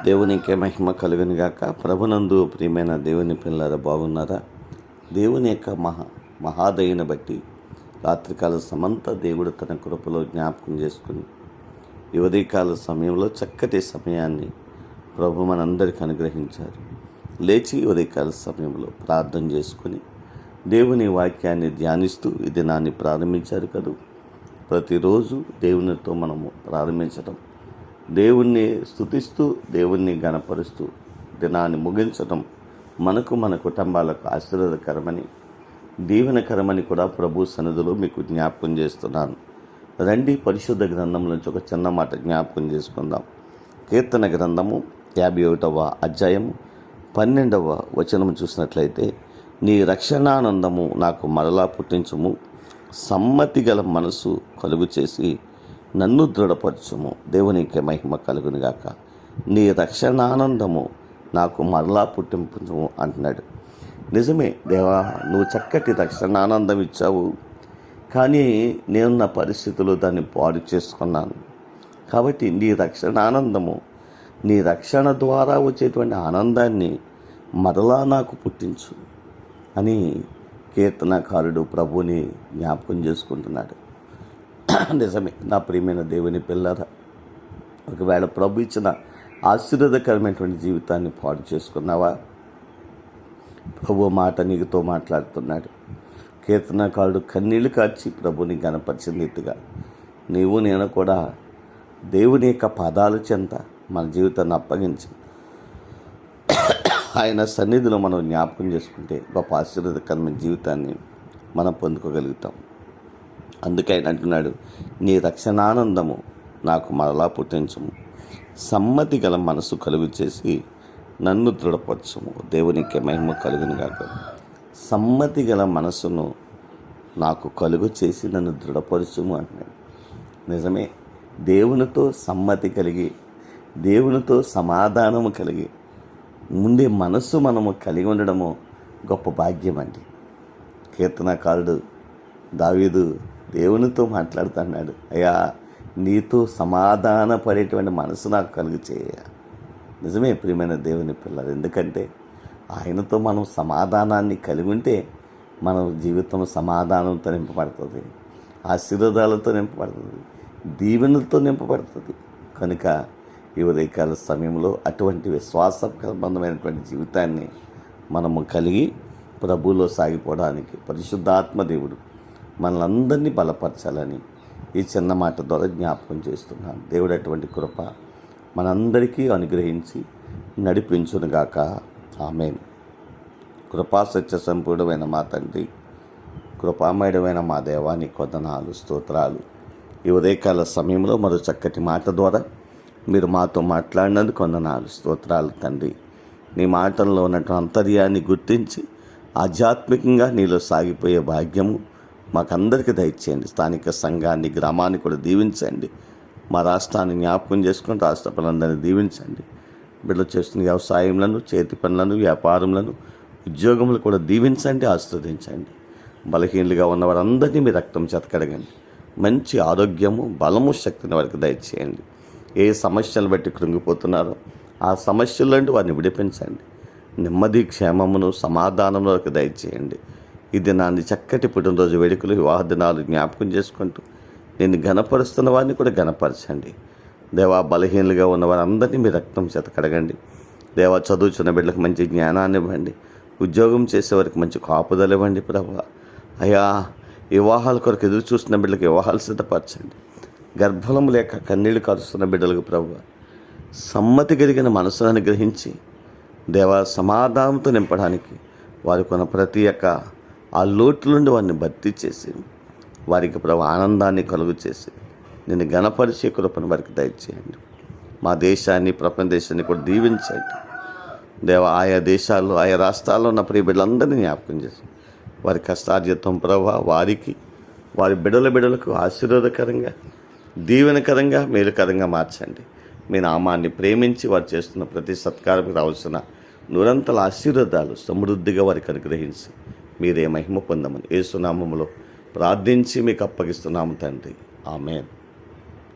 దేవునికే మహిమ కలుగును గాక. ప్రభునందు ప్రియమైన దేవుని పిల్లల బాగున్నారా? దేవుని యొక్క మహాదయని బట్టి రాత్రికాల సమంత దేవుడు తన కృపలో జ్ఞాపకం చేసుకుని ఈ ఉదయకాల సమయంలో చక్కటి సమయాన్ని ప్రభు మనందరికీ అనుగ్రహించారు. లేచి ఉదయకాల సమయంలో ప్రార్థన చేసుకుని దేవుని వాక్యాన్ని ధ్యానిస్తూ ఈ దినాన్ని ప్రారంభించారు కదా. ప్రతిరోజు దేవునితో మనము ప్రారంభించడం, దేవుణ్ణి స్తుతిస్తూ దేవుణ్ణి గణపరుస్తూ దినాన్ని ముగించడం మనకు మన కుటుంబాలకు ఆశీర్వాదకరమని దీవెనకరమని కూడా ప్రభు సన్నిధిలో మీకు జ్ఞాపకం చేస్తున్నాను. రండి, పరిశుద్ధ గ్రంథం నుంచి ఒక చిన్న మాట జ్ఞాపకం చేసుకుందాం. కీర్తన గ్రంథము 51వ అధ్యాయము 12వ వచనం చూసినట్లయితే, నీ రక్షణానందము నాకు మరలా పుట్టించుము, సమ్మతి గల మనసు కలుగు చేసి నన్ను దృఢపరచుము. దేవునికి మహిమ కలుగునుగాక. నీ రక్షణానందము నాకు మరలా పుట్టింపుము అంటున్నాడు. నిజమే దేవా, నువ్వు చక్కటి రక్షణానందం ఇచ్చావు, కానీ నేను నా పరిస్థితులు దాన్ని పాడు చేసుకున్నాను. కాబట్టి నీ రక్షణానందము, నీ రక్షణ ద్వారా వచ్చేటువంటి ఆనందాన్ని మరలా నాకు పుట్టించు అని కీర్తనకారుడు ప్రభుని జ్ఞాపకం చేసుకుంటున్నాడు. నిజమే నా ప్రియమైన దేవుని పిల్లరా, ఒకవేళ ప్రభు ఇచ్చిన ఆశీర్వాదకరమైనటువంటి జీవితాన్ని పాడు చేసుకున్నావా? ప్రభు మాట నీకుతో మాట్లాడుతున్నాడు. కీర్తనకారుడు కన్నీళ్లు కార్చి ప్రభుని గణపరిచిన రీతిగా నీవు నేను కూడా దేవుని యొక్క పాదాల చెంత మన జీవితాన్ని అప్పగించి ఆయన సన్నిధిలో మనం జ్ఞాపకం చేసుకుంటే గొప్ప ఆశీర్వాదకరమైన జీవితాన్ని మనం పొందుకోగలుగుతాం. అందుకే ఆయన అంటున్నాడు, నీ రక్షణానందము నాకు మరలా పుట్టించము, సమ్మతి గల మనసు కలుగు చేసి నన్ను దృఢపరచము. దేవునికి మహిమ కలుగును గాక. సమ్మతి గల మనసును నాకు కలుగు చేసి నన్ను దృఢపరచుము అంటున్నాడు. నిజమే, దేవునితో సమ్మతి కలిగి దేవునితో సమాధానము కలిగి ముందే మనస్సు మనము కలిగి ఉండడము గొప్ప భాగ్యం అండి. కీర్తనకారుడు దావీదు దేవునితో మాట్లాడుతున్నాడు, అయ్యా నీతో సమాధాన పడేటువంటి మనసు నాకు కలుగు చేయ. నిజమే ప్రియమైన దేవుని పిల్లలు, ఎందుకంటే ఆయనతో మనం సమాధానాన్ని కలిగి ఉంటే మన జీవితం సమాధానంతో నింపబడుతుంది, ఆశీర్వాదాలతో నింపబడుతుంది, దీవెనలతో నింపబడుతుంది. కనుక ఈ ఉదయకాల సమయంలో అటువంటి విశ్వాసబంధమైనటువంటి జీవితాన్ని మనము కలిగి ప్రభువులో సాగిపోవడానికి పరిశుద్ధాత్మ దేవుడు మనలందరినీ బలపరచాలని ఈ చిన్న మాట ద్వారా జ్ఞాపకం చేస్తున్నాను. దేవుడు అటువంటి కృప మనందరికీ అనుగ్రహించి నడిపించునుగాక. ఆమేన్. కృపా సత్య సంపూర్ణమైన మా తండ్రి, కృపామయుడమైన మా దేవాని కొందనాలు స్తోత్రాలు. ఈ ఉదయకాల సమయంలో మరో చక్కటి మాట ద్వారా మీరు మాతో మాట్లాడినందుకు కొందనాలు స్తోత్రాలు తండ్రి. నీ మాటల్లో ఉన్నటువంటి అంతర్యాన్ని గుర్తించి ఆధ్యాత్మికంగా నీలో సాగిపోయే భాగ్యము మాకందరికీ దయచేయండి. స్థానిక సంఘాన్ని, గ్రామాన్ని కూడా దీవించండి. మా రాష్ట్రాన్ని జ్ఞాపకం చేసుకుని రాష్ట్ర పనులందరినీ దీవించండి. బిడ్డలు చేస్తున్న వ్యవసాయములను, చేతి పనులను, వ్యాపారములను, ఉద్యోగములు కూడా దీవించండి, ఆశీర్వదించండి. బలహీనులుగా ఉన్న వారందరినీ మీ రక్తం చేత కడగండి. మంచి ఆరోగ్యము, బలము, శక్తిని వారికి దయచేయండి. ఏ సమస్యలు బట్టి కృంగిపోతున్నారో ఆ సమస్యల నుండి వారిని విడిపించండి. నెమ్మది, క్షేమమును, సమాధానము వారికి దయచేయండి. ఈ దినాన్ని చక్కటి పుట్టినరోజు వేడుకలు, వివాహ దినాలు జ్ఞాపకం చేసుకుంటూ నేను గణపరుస్తున్న వారిని కూడా గణపరచండి. దేవా, బలహీనులుగా ఉన్న వారందరినీ మీ రక్తం చేత కడగండి. దేవా, చదువుచున్న బిడ్డలకు మంచి జ్ఞానాన్ని ఇవ్వండి. ఉద్యోగం చేసేవారికి మంచి కాపుదలు ఇవ్వండి ప్రభువా. అయ్యా, వివాహాల కొరకు ఎదురు చూస్తున్న బిడ్డలకు వివాహాలు సిద్ధపరచండి. గర్భఫలం లేక కన్నీళ్లు కారుస్తున్న బిడ్డలకు ప్రభువా సమ్మతి కలిగిన మనసును అనుగ్రహించి దేవా సమాధానంతో నింపడానికి వారికి ఉన్న ప్రతి ఒక్క ఆ లోటు నుండి వారిని భర్తీ చేసి వారికి ప్రభు ఆనందాన్ని కలుగు చేసి నేను గణపరిచే కృపను వారికి దయచేయండి. మా దేశాన్ని, ప్రపంచ దేశాన్ని కూడా దీవించండి. దేవ, ఆయా దేశాల్లో, ఆయా రాష్ట్రాల్లో ఉన్న ప్రియ బిడ్డలందరినీ జ్ఞాపకం చేసి వారి కష్టార్జితం ప్రభు వారికి, వారి బిడ్డలకు ఆశీర్వాదకరంగా, దీవెనకరంగా, మేలుకరంగా మార్చండి. మీ నామాన్ని ప్రేమించి వారు చేస్తున్న ప్రతి సత్కారానికి రావాల్సిన నిరంతర ఆశీర్వాదాలు సమృద్ధిగా వారికి అనుగ్రహించి మీరే మహిమ పొందమని యేసు నామములో ప్రార్థించి మీకు అప్పగిస్తున్నాము తండ్రి. ఆమేన్.